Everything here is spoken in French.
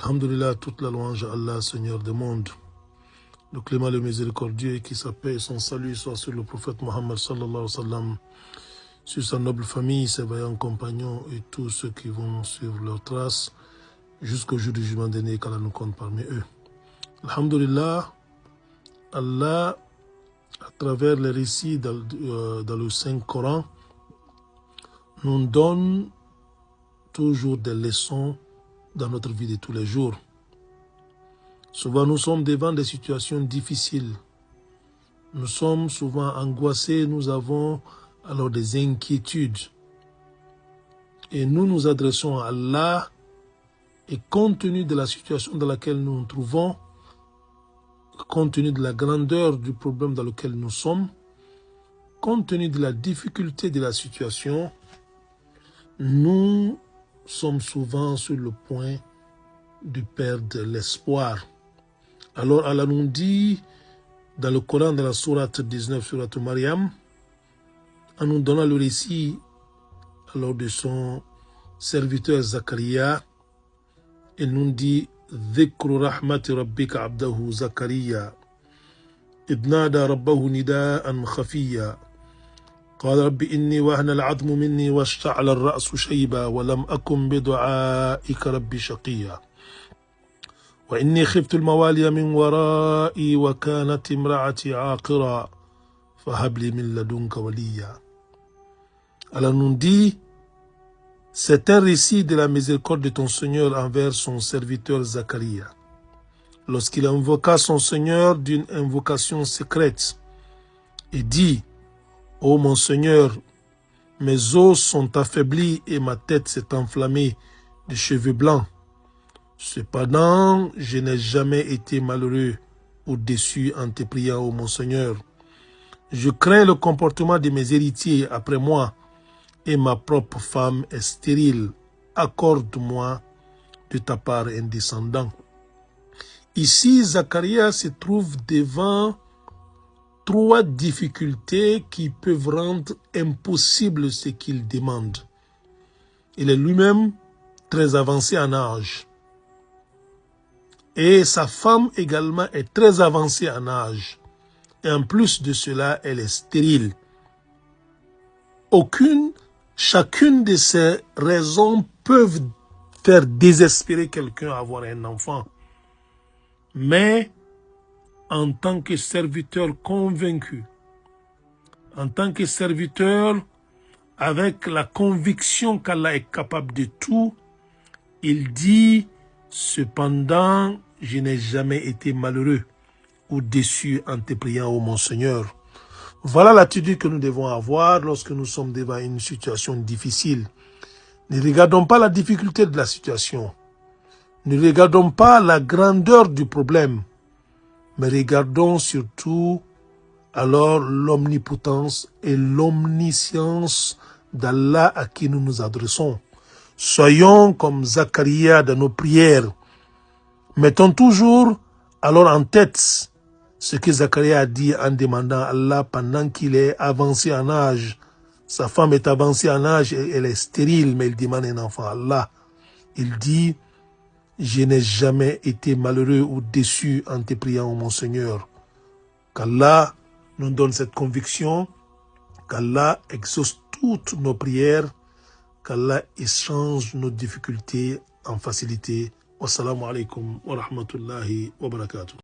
Alhamdulillah, toute la louange à Allah, Seigneur des mondes, le clément, le miséricordieux, qui sa paix et son salut soit sur le prophète Mohammed sallallahu alayhi wa sallam, sur sa noble famille, ses vaillants compagnons et tous ceux qui vont suivre leurs traces jusqu'au jour du jugement dernier, qu'Allah nous compte parmi eux. Alhamdulillah, Allah, à travers les récits dans le Saint-Coran, nous donne toujours des leçons dans notre vie de tous les jours. Souvent, nous sommes devant des situations difficiles. Nous sommes souvent angoissés, nous avons alors des inquiétudes. Et nous nous adressons à Allah et compte tenu de la situation dans laquelle nous nous trouvons, compte tenu de la grandeur du problème dans lequel nous sommes, compte tenu de la difficulté de la situation, nous sommes souvent sur le point de perdre l'espoir. Alors Allah nous dit dans le Coran, dans la sourate 19, sourate Maryam, en nous donnant le récit alors de son serviteur Zakaria, il nous dit Dhikru rahmati rabbika abdahu Zakaria idnada rabbahu nidaan khafiya قال رب إني وهن العظم مني واشتعل الرأس شيبا ولم أكن بدعائك ربي شقيا وإني خفت الموالي من ورائي وكانت امرأتي عاقرا فهب لي من لدنك وليا. Allah nous dit, c'est un récit de la miséricorde de ton Seigneur envers son serviteur Zacharia. Lorsqu'il invoqua son Seigneur d'une invocation secrète et dit, ô mon Seigneur, mes os sont affaiblis et ma tête s'est enflammée de cheveux blancs. Cependant, je n'ai jamais été malheureux ou déçu en te priant, ô mon Seigneur. Je crains le comportement de mes héritiers après moi et ma propre femme est stérile. Accorde-moi de ta part un descendant. Ici, Zacharia se trouve devant trois difficultés qui peuvent rendre impossible ce qu'il demande. Il est lui-même très avancé en âge. Et sa femme également est très avancée en âge. Et en plus de cela, elle est stérile. Chacune de ces raisons peuvent faire désespérer quelqu'un à avoir un enfant. Mais en tant que serviteur convaincu, en tant que serviteur avec la conviction qu'Allah est capable de tout, il dit, cependant, je n'ai jamais été malheureux ou déçu en te priant, ô mon Seigneur. Voilà l'attitude que nous devons avoir lorsque nous sommes devant une situation difficile. Ne regardons pas la difficulté de la situation. Ne regardons pas la grandeur du problème. Mais regardons surtout alors l'omnipotence et l'omniscience d'Allah à qui nous nous adressons. Soyons comme Zacharia dans nos prières. Mettons toujours alors en tête ce que Zacharia a dit en demandant à Allah pendant qu'il est avancé en âge. Sa femme est avancée en âge et elle est stérile, mais il demande un enfant à Allah. Il dit, je n'ai jamais été malheureux ou déçu en te priant, mon Seigneur. Qu'Allah nous donne cette conviction, qu'Allah exauce toutes nos prières, qu'Allah échange nos difficultés en facilité. Wassalamu alaikum wa rahmatullahi wa barakatuh.